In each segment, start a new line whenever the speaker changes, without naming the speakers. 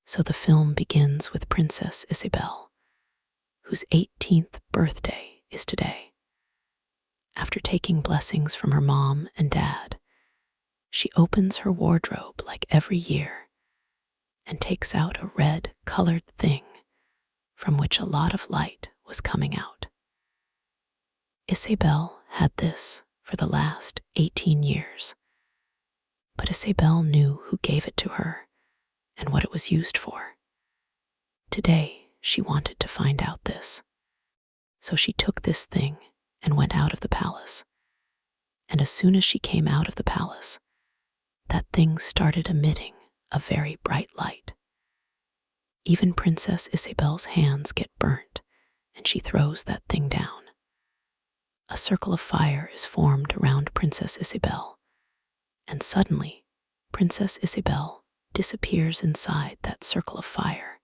So the film begins with Princess Isabel, whose 18th birthday is today. After taking blessings from her mom and dad, she opens her wardrobe like every year and takes out a red colored thing from which a lot of light was coming out. Isabel had this for the last 18 years, but Isabel knew who gave it to her and what it was used for. Today, she wanted to find out this. So she took this thing and went out of the palace. And as soon as she came out of the palace, that thing started emitting a very bright light. Even Princess Isabel's hands get burnt, and she throws that thing down. A circle of fire is formed around Princess Isabel, and suddenly, Princess Isabel disappears inside that circle of fire,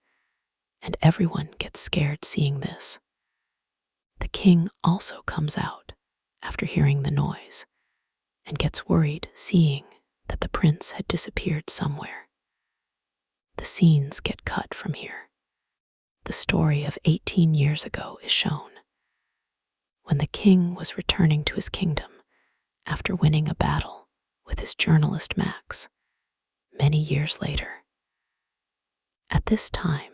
and everyone gets scared seeing this. The king also comes out after hearing the noise and gets worried seeing that the prince had disappeared somewhere. The scenes get cut from here. The story of 18 years ago is shown. When the king was returning to his kingdom after winning a battle with his journalist Max, many years later. At this time,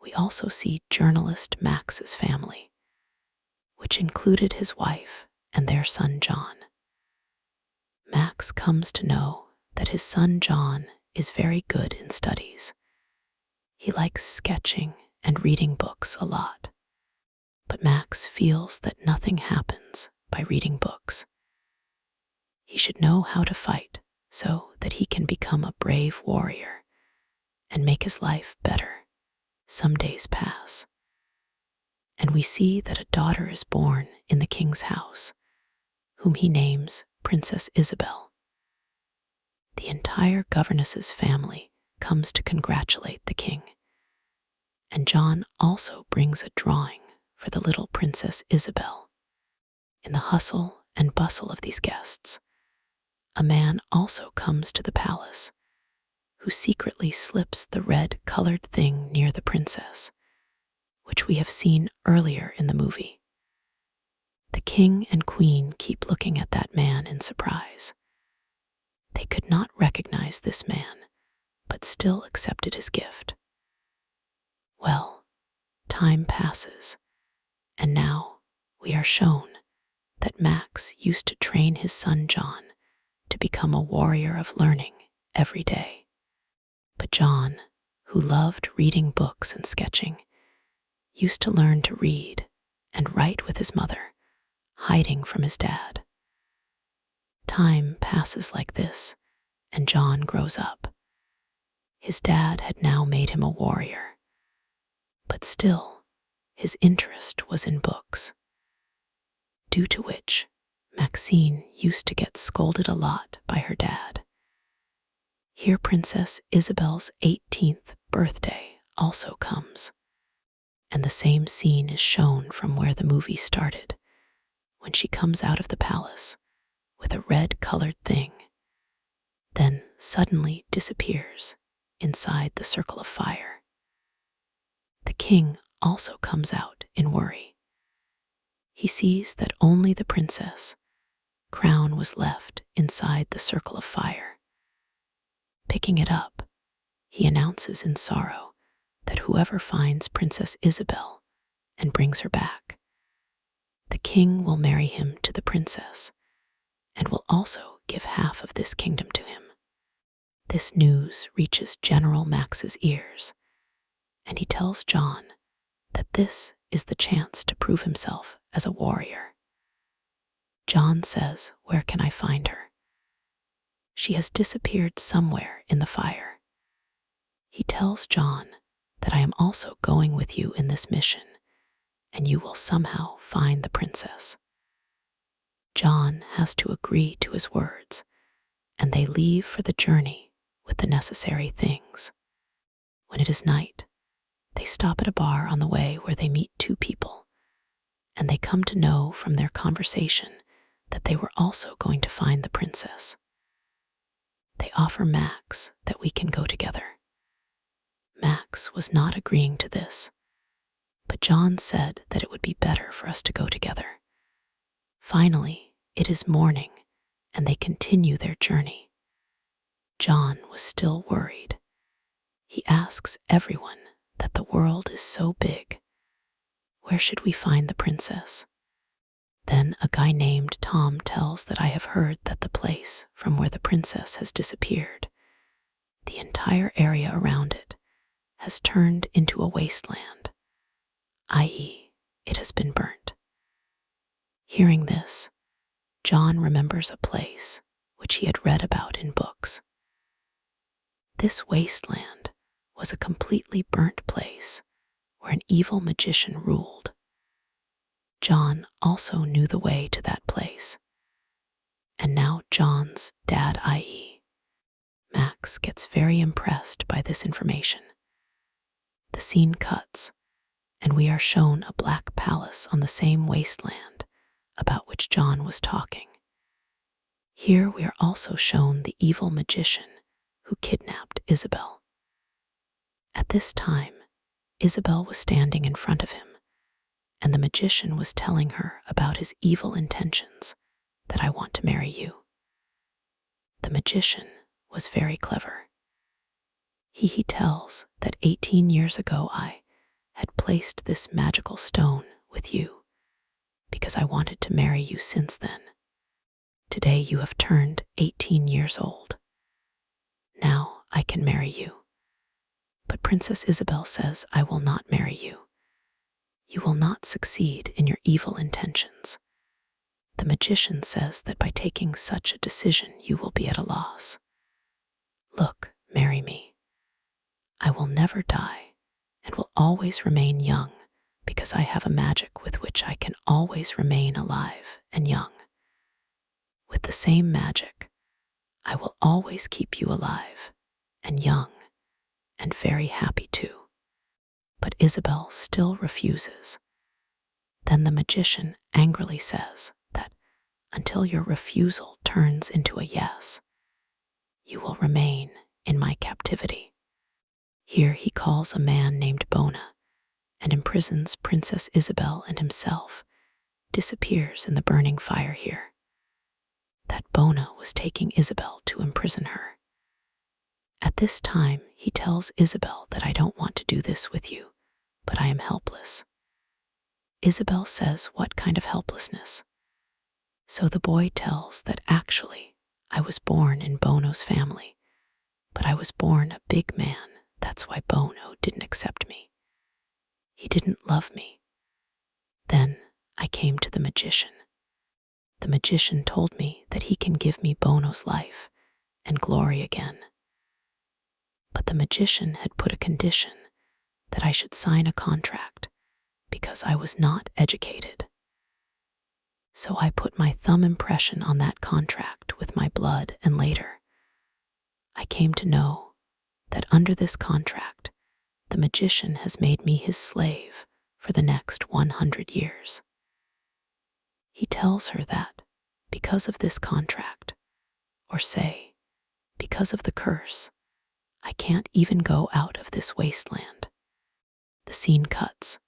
we also see journalist Max's family, which included his wife and their son John. Max comes to know that his son John is very good in studies. He likes sketching and reading books a lot. But Max feels that nothing happens by reading books. He should know how to fight so that he can become a brave warrior and make his life better. Some days pass, and we see that a daughter is born in the king's house, whom he names Princess Isabel. The entire governess's family comes to congratulate the king, and John also brings a drawing for the little Princess Isabel. In the hustle and bustle of these guests, a man also comes to the palace who secretly slips the red-colored thing near the princess, which we have seen earlier in the movie. The king and queen keep looking at that man in surprise. They could not recognize this man, but still accepted his gift. Well, time passes, and now we are shown that Max used to train his son John to become a warrior of learning every day. But John, who loved reading books and sketching, used to learn to read and write with his mother, hiding from his dad. Time passes like this, and John grows up. His dad had now made him a warrior, but still, his interest was in books, due to which Maxine used to get scolded a lot by her dad. Here Princess Isabel's 18th birthday also comes, and the same scene is shown from where the movie started, when she comes out of the palace with a red-colored thing, then suddenly disappears inside the circle of fire. The king also comes out in worry. He sees that only the princess' crown was left inside the circle of fire. Picking it up, he announces in sorrow that whoever finds Princess Isabel and brings her back, the king will marry him to the princess and will also give half of this kingdom to him. This news reaches General Max's ears, and he tells John that this is the chance to prove himself as a warrior. John says, "Where can I find her?" She has disappeared somewhere in the fire. He tells John that I am also going with you in this mission, and you will somehow find the princess. John has to agree to his words, and they leave for the journey with the necessary things. When it is night, they stop at a bar on the way where they meet two people, and they come to know from their conversation that they were also going to find the princess. They offer Max that we can go together. Max Max was not agreeing to this, but John said that it would be better for us to go together. Finally, it is morning, and they continue their journey. John was still worried. He asks everyone that the world is so big. Where should we find the princess? Then a guy named Tom tells that I have heard that the place from where the princess has disappeared, the entire area around it, has turned into a wasteland, i.e., it has been burnt. Hearing this, John remembers a place which he had read about in books. This wasteland was a completely burnt place where an evil magician ruled. John also knew the way to that place. And now John's dad, i.e., Max, gets very impressed by this information. The scene cuts, and we are shown a black palace on the same wasteland about which John was talking. Here we are also shown the evil magician who kidnapped Isabel. At this time, Isabel was standing in front of him, and the magician was telling her about his evil intentions, that I want to marry you. The magician was very clever. He tells that 18 years ago I had placed this magical stone with you because I wanted to marry you since then. Today you have turned 18 years old. Now I can marry you. But Princess Isabel says I will not marry you. You will not succeed in your evil intentions. The magician says that by taking such a decision you will be at a loss. Look, marry me. I will never die and will always remain young because I have a magic with which I can always remain alive and young. With the same magic, I will always keep you alive and young and very happy too. But Isabel still refuses. Then the magician angrily says that until your refusal turns into a yes, you will remain in my captivity. Here he calls a man named Bona and imprisons Princess Isabel, and himself disappears in the burning fire here. That Bona was taking Isabel to imprison her. At this time, he tells Isabel that I don't want to do this with you, but I am helpless. Isabel says, what kind of helplessness? So the boy tells that actually I was born in Bono's family, but I was born a big man. That's why Bono didn't accept me. He didn't love me. Then I came to the magician. The magician told me that he can give me Bono's life and glory again. But the magician had put a condition that I should sign a contract because I was not educated. So I put my thumb impression on that contract with my blood, and later I came to know that under this contract, the magician has made me his slave for the next 100 years. He tells her that because of this contract, or say, because of the curse, I can't even go out of this wasteland. The scene cuts,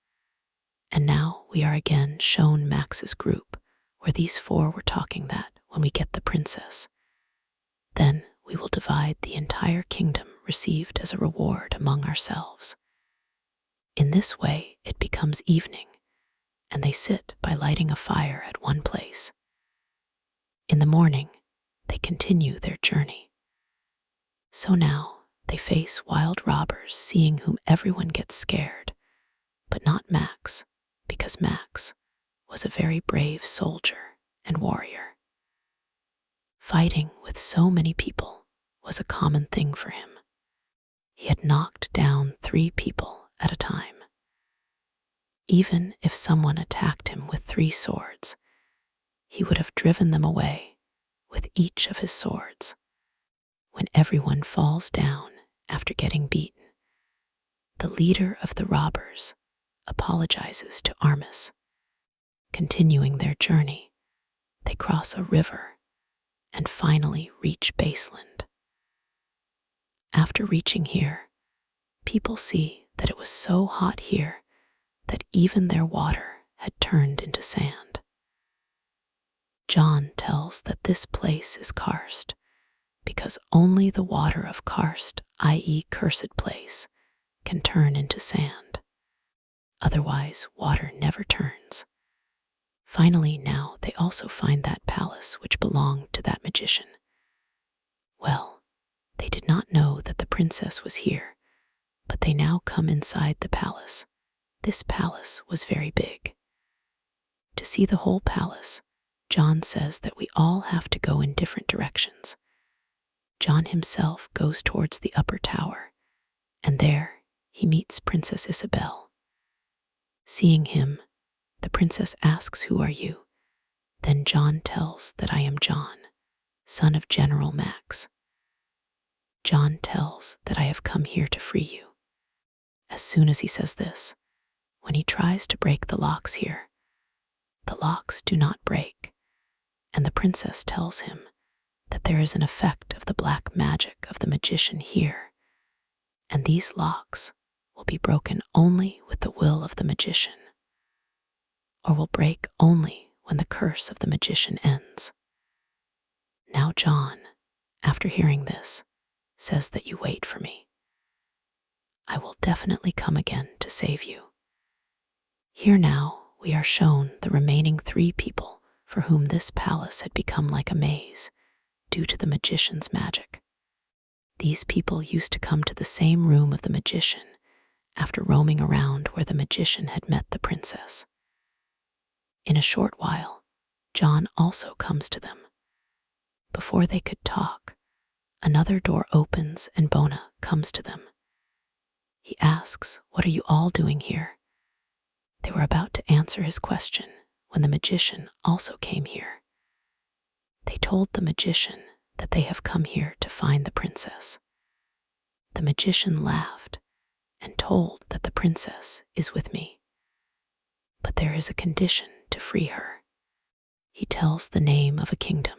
and now we are again shown Max's group, where these four were talking that when we get the princess, then we will divide the entire kingdom received as a reward among ourselves. In this way, it becomes evening, and they sit by lighting a fire at one place. In the morning, they continue their journey. So now they face wild robbers, seeing whom everyone gets scared, but not Max, because Max was a very brave soldier and warrior. Fighting with so many people was a common thing for him. He had knocked down 3 people at a time. Even if someone attacked him with 3 swords, he would have driven them away with each of his swords. When everyone falls down after getting beaten, the leader of the robbers apologizes to Armis. Continuing their journey, they cross a river and finally reach Baseland. After reaching here, people see that it was so hot here that even their water had turned into sand. John tells that this place is karst because only the water of karst, i.e. cursed place, can turn into sand. Otherwise, water never turns. Finally, now they also find that palace which belonged to that magician. Well, they did not know that the princess was here, but they now come inside the palace. This palace was very big. To see the whole palace, John says that we all have to go in different directions. John himself goes towards the upper tower, and there he meets Princess Isabel. Seeing him, the princess asks, "Who are you?" Then John tells that I am John, son of General Max. John tells that I have come here to free you. As soon as he says this, when he tries to break the locks here, the locks do not break, and the princess tells him that there is an effect of the black magic of the magician here, and these locks will be broken only with the will of the magician, or will break only when the curse of the magician ends. Now John, after hearing this, says that you wait for me. I will definitely come again to save you. Here now we are shown the remaining 3 people for whom this palace had become like a maze due to the magician's magic. These people used to come to the same room of the magician after roaming around where the magician had met the princess. In a short while, John also comes to them. Before they could talk, another door opens and Bona comes to them. He asks, "What are you all doing here?" They were about to answer his question when the magician also came here. They told the magician that they have come here to find the princess. The magician laughed and told that the princess is with me, but there is a condition to free her. He tells the name of a kingdom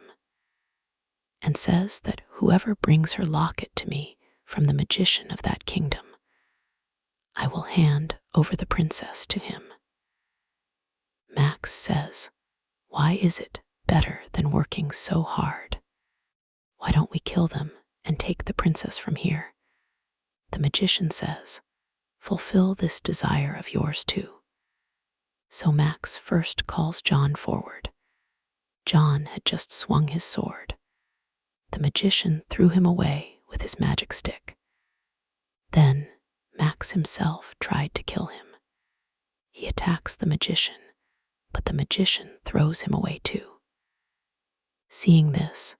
and says that whoever brings her locket to me from the magician of that kingdom, I will hand over the princess to him. Max says, "Why is it better than working so hard? Why don't we kill them and take the princess from here?" The magician says, "Fulfill this desire of yours too." So Max first calls John forward. John had just swung his sword. The magician threw him away with his magic stick. Then Max himself tried to kill him. He attacks the magician, but the magician throws him away too. Seeing this,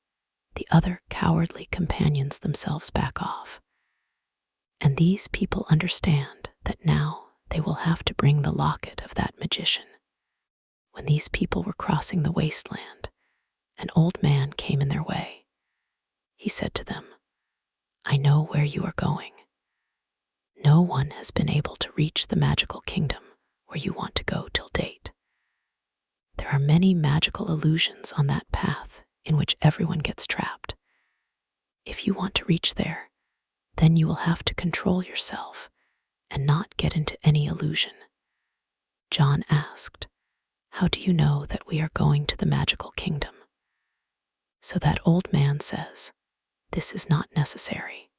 the other cowardly companions themselves back off. And these people understand that now they will have to bring the locket of that magician. When these people were crossing the wasteland, an old man came in their way. He said to them, "I know where you are going. No one has been able to reach the magical kingdom where you want to go till date. There are many magical illusions on that path in which everyone gets trapped. If you want to reach there, then you will have to control yourself and not get into any illusion." John asked, "How do you know that we are going to the magical kingdom?" So that old man says, "This is not necessary.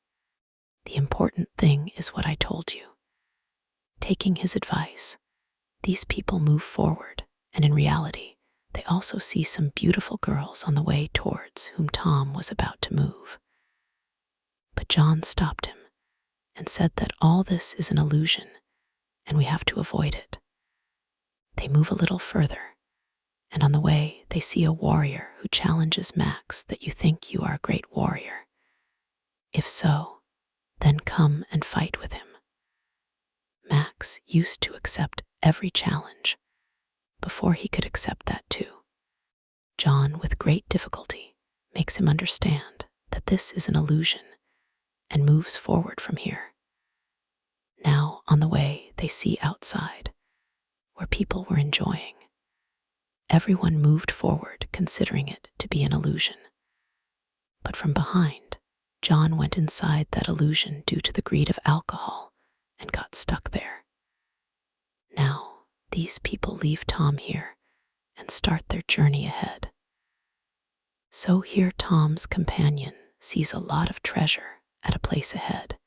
The important thing is what I told you." Taking his advice, these people move forward, and in reality, they also see some beautiful girls on the way towards whom Tom was about to move. But John stopped him and said that all this is an illusion and we have to avoid it. They move a little further, and on the way they see a warrior who challenges Max that you think you are a great warrior. If so, then come and fight with him. Max used to accept every challenge before he could accept that too. John, with great difficulty, makes him understand that this is an illusion and moves forward from here. Now, on the way, they see outside, where people were enjoying. Everyone moved forward, considering it to be an illusion. But from behind, John went inside that illusion due to the greed of alcohol these people leave Tom here and start their journey ahead. So here Tom's companion sees a lot of treasure at a place ahead.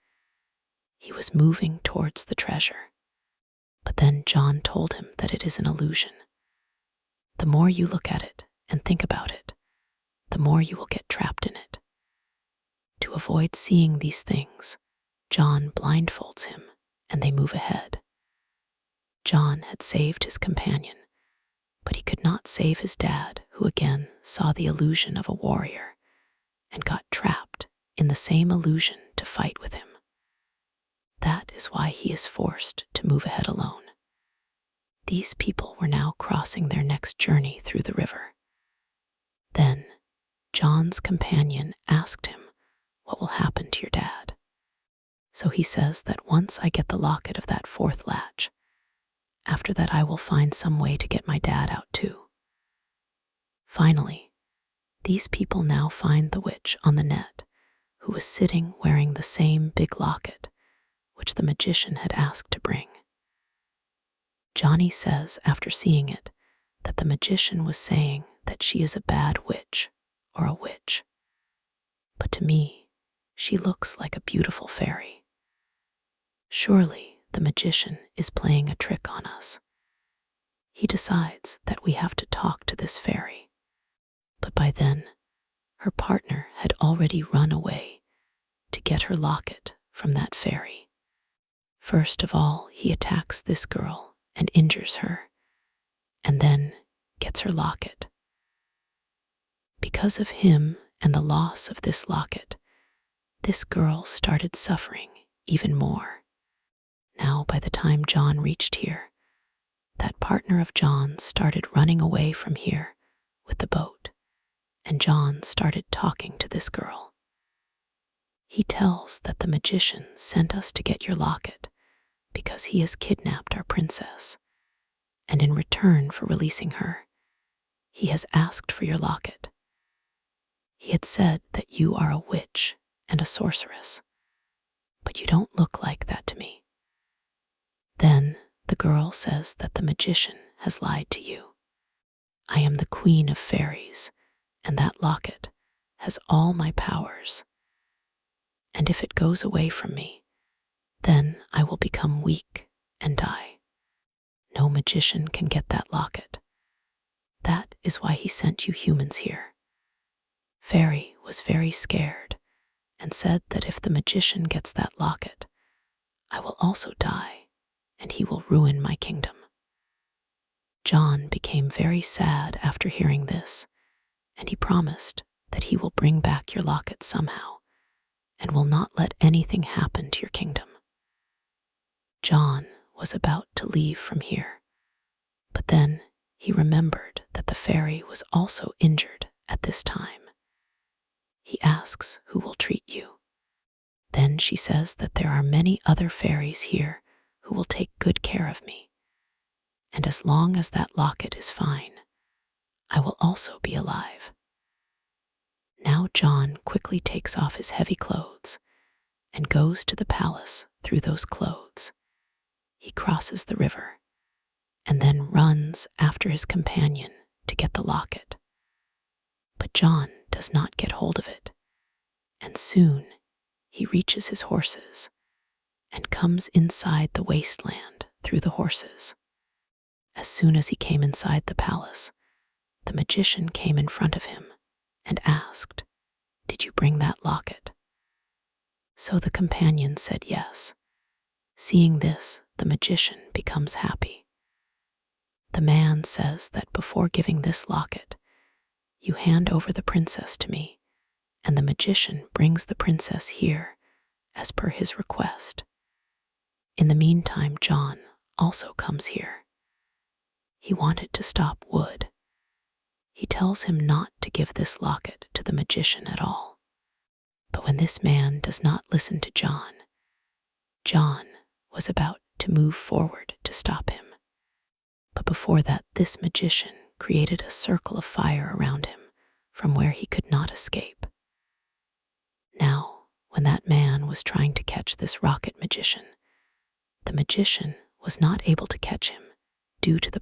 He was moving towards the treasure. But then John told him that it is an illusion. The more you look at it and think about it, the more you will get trapped in it. To avoid seeing these things, John blindfolds him and they move ahead. John had saved his companion, but he could not save his dad, who again saw the illusion of a warrior and got trapped in the same illusion to fight with him. That is why he is forced to move ahead alone. These people were now crossing their next journey through the river. Then John's companion asked him, "What will happen to your dad?" So he says that once I get the locket of that fourth latch, after that I will find some way to get my dad out too. Finally, these people now find the witch on the net, who was sitting wearing the same big locket which the magician had asked to bring. Johnny says after seeing it that the magician was saying that she is a bad witch or a witch. But to me, she looks like a beautiful fairy. Surely the magician is playing a trick on us. He decides that we have to talk to this fairy. But by then, her partner had already run away to get her locket from that fairy. First of all, he attacks this girl and injures her, and then gets her locket. Because of him and the loss of this locket, this girl started suffering even more. Now, by the time John reached here, that partner of John's started running away from here with the boat, and John started talking to this girl. He tells that the magician sent us to get your locket because he has kidnapped our princess, and in return for releasing her, he has asked for your locket. He had said that you are a witch and a sorceress, but you don't look like that to me. Then the girl says that the magician has lied to you. I am the queen of fairies, and that locket has all my powers. And if it goes away from me, then I will become weak and die. No magician can get that locket. That is why he sent you humans here. Fairy was very scared and said that if the magician gets that locket, I will also die and he will ruin my kingdom. John became very sad after hearing this, and he promised that he will bring back your locket somehow and will not let anything happen to your kingdom. John was about to leave from here, but then he remembered that the fairy was also injured at this time. He asks who will treat you. Then she says that there are many other fairies here who will take good care of me, and as long as that locket is fine, I will also be alive. Now John quickly takes off his heavy clothes and goes to the palace through those clothes. He crosses the river and then runs after his companion to get the locket. But John does not get hold of it, and soon he reaches his horses and comes inside the wasteland through the horses. As soon as he came inside the palace, the magician came in front of him and asked, "Did you bring that locket?" So the companion said yes. Seeing this, the magician becomes happy. The man says that before giving this locket, you hand over the princess to me, and the magician brings the princess here as per his request. In the meantime, John also comes here. He wanted to stop Wood. He tells him not to give this locket to the magician at all. But when this man does not listen to John, John was about to move forward to stop him. But before that, this magician created a circle of fire around him from where he could not escape. Now, when that man was trying to catch this rocket magician, the magician was not able to catch him due to the